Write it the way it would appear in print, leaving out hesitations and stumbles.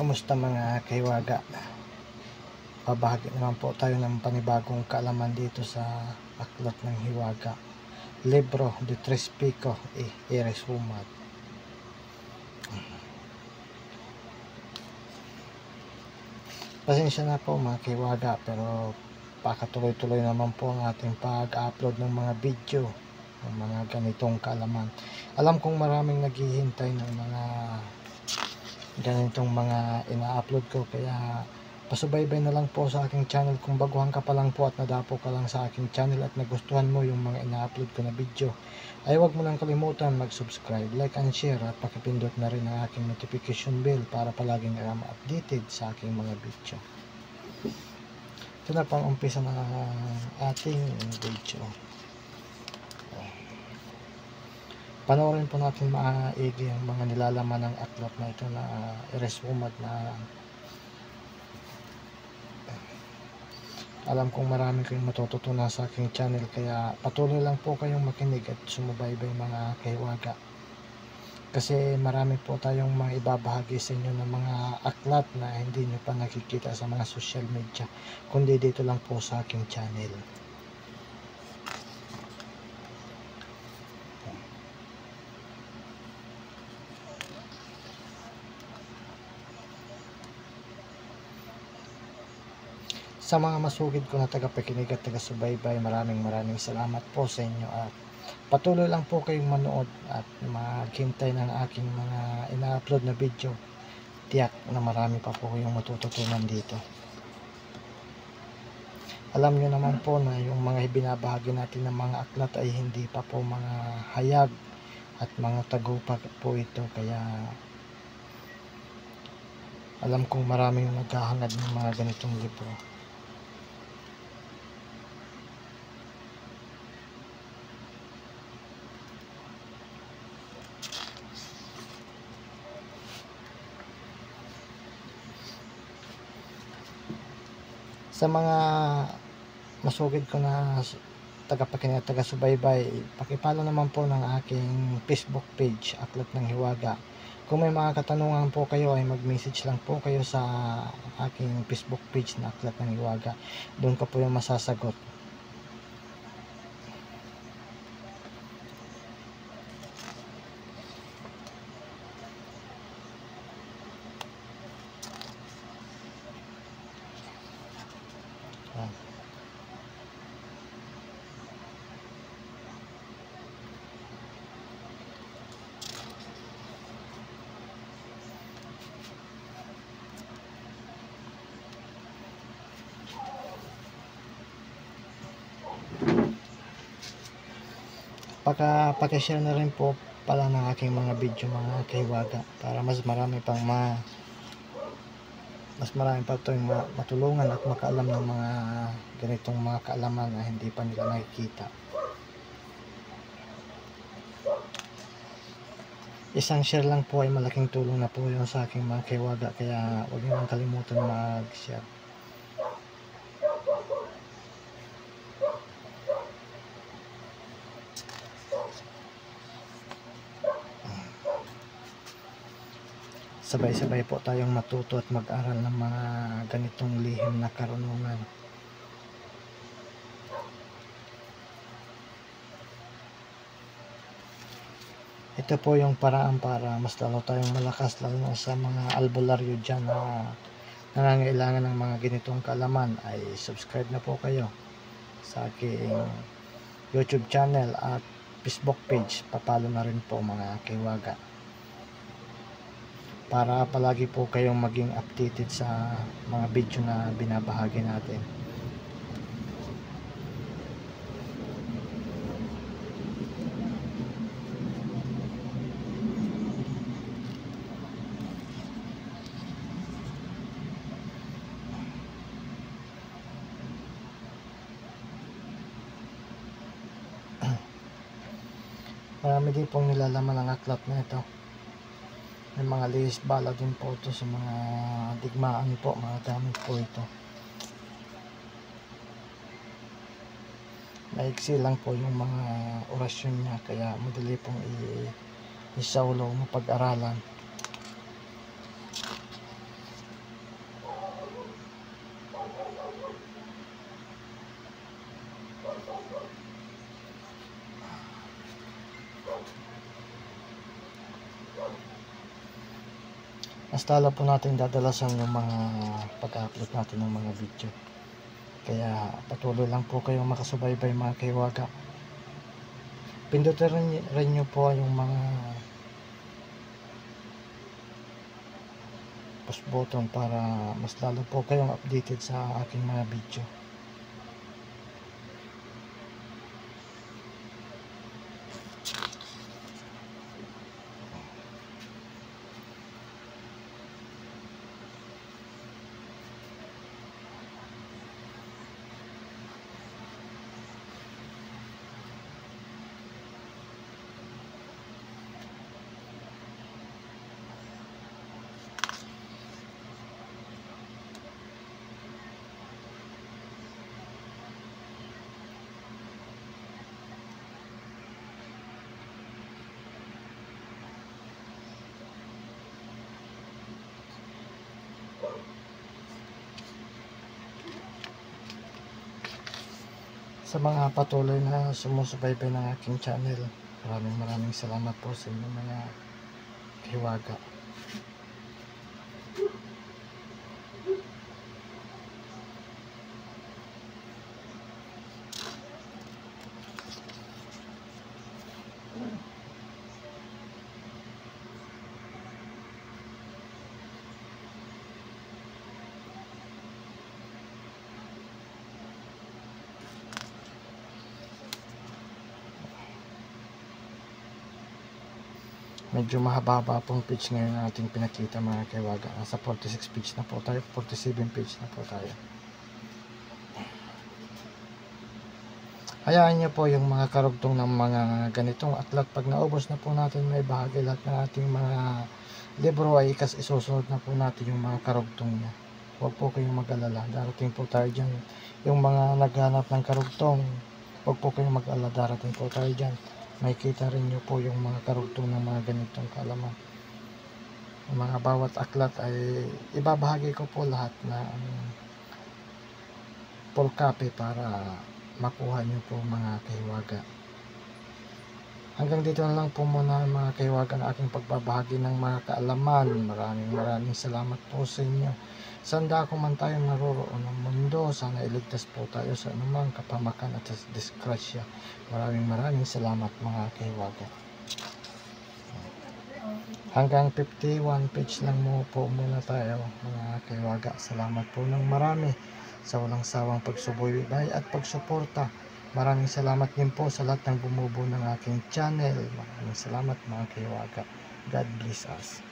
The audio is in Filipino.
Kamusta mga kaiwaga? Babahagi naman po tayo ng panibagong kaalaman dito sa Aklat ng Hiwaga, Libro de Tres Picos y Irishumat. Pasensya na po mga kaiwaga, pero pakatuloy-tuloy naman po ang ating pag-upload ng mga video ng mga ganitong kaalaman. Alam kong maraming naghihintay ng mga ganitong mga ina-upload ko, kaya pasubaybay na lang po sa aking channel. Kung baguhan ka pa lang po at nadapo ka lang sa aking channel at nagustuhan mo yung mga ina-upload ko na video, ay huwag mo nang kalimutan mag-subscribe, like and share, at pakipindot na rin ang aking notification bell para palaging updated sa aking mga video. Ito na pang umpisa ng ating video. Panoorin po natin maigi ang mga nilalaman ng aklat na ito na Irishumat na alam kong marami kayong matututunan sa aking channel, kaya patuloy lang po kayong makinig at sumubaybay mga kaiwaga, kasi marami po tayong mga ibabahagi sa inyo ng mga aklat na hindi nyo pa nakikita sa mga social media, kundi dito lang po sa aking channel. Sa mga masugid ko na tagapakinig at taga-subaybay, maraming salamat po sa inyo, at patuloy lang po kayong manood at maghintay ng aking mga ina-upload na video. Tiyak na marami pa po kayong matututunan dito. Alam nyo naman po na yung mga ibinabahagi natin ng mga aklat ay hindi pa po mga hayag at mga tagumpay po ito, kaya alam kong maraming naghahangad ng mga ganitong libro. Sa mga masugid ko na tagapakinig at taga-subaybay, pakipalo naman po ng aking Facebook page, Aklat ng Hiwaga. Kung may mga katanungan po kayo ay mag-message lang po kayo sa aking Facebook page na Aklat ng Hiwaga. Doon ka po yung masasagot. Pakishare na rin po pala ng aking mga video mga kaiwaga, para mas marami pa tayong matulungan at makaalam ng mga ganitong mga kaalaman na hindi pa nila nakikita. Isang share lang po ay malaking tulong na po yun sa aking mga kaiwaga, kaya huwag niyo lang kalimutan mag-share. Sabay-sabay po tayong matuto at mag-aral ng mga ganitong lihim na karunungan. Ito po yung paraan para mas lalo tayong malakas, lalo na sa mga albularyo dyan na nangangailangan ng mga ganitong kaalaman. Ay subscribe na po kayo sa aking YouTube channel at Facebook page. Papalo na rin po mga kaiwaga, para palagi po kayong maging updated sa mga video na binabahagi natin. Marami din pong nilalaman ang aklat na ito. May mga lihis bala din po ito sa mga digmaan po, mga gamit po ito. Maiksi lang po yung mga orasyon niya, kaya madali pong isaulo mo pag-aralan. mas lalo po natin dadalasan yung mga pag-upload natin ng mga video. Kaya patuloy lang po kayong makasubaybay mga kahiwaga. Pindutin rin nyo po yung mga push button para mas lalo po kayong updated sa aking mga video. Sa mga patuloy na sumusubaybay ng aking channel, maraming salamat po sa inyo mga kahiwaga. Medyo mahaba pong page ngayon na ating pinakita mga kahiwaga. Nasa 46 page na po tayo, 47 page na po tayo. Hayaan nyo po yung mga karugtong ng mga ganitong aklat. Pag naubos na po natin may bahagi lahat ng ating mga libro ay isusunod na po natin yung mga karugtong niya. Huwag po kayong mag-alala. Darating po tayo dyan. Yung mga naghanap ng karugtong, huwag po kayong mag-alala. Darating po tayo dyan. May kita rin nyo po yung mga karugtong ng mga ganitong kaalaman. Yung mga bawat aklat ay ibabahagi ko po lahat na full copy para makuha nyo po mga kahiwaga. Hanggang dito na lang po muna mga kahiwaga ang aking pagbabahagi ng mga kaalaman. Maraming salamat po sa inyo. Sanda ako man tayong naroroon ng mundo, sana iligtas po tayo sa anumang kapamakan at disgrasya. Maraming salamat mga kahiwaga. Hanggang 51 page lang po muna tayo mga kahiwaga. Salamat po ng marami sa walang sawang pagsubaybay at pagsuporta. Maraming salamat din po sa lahat ng bumubuo ng aking channel. Maraming salamat mga kahiwaga. God bless us.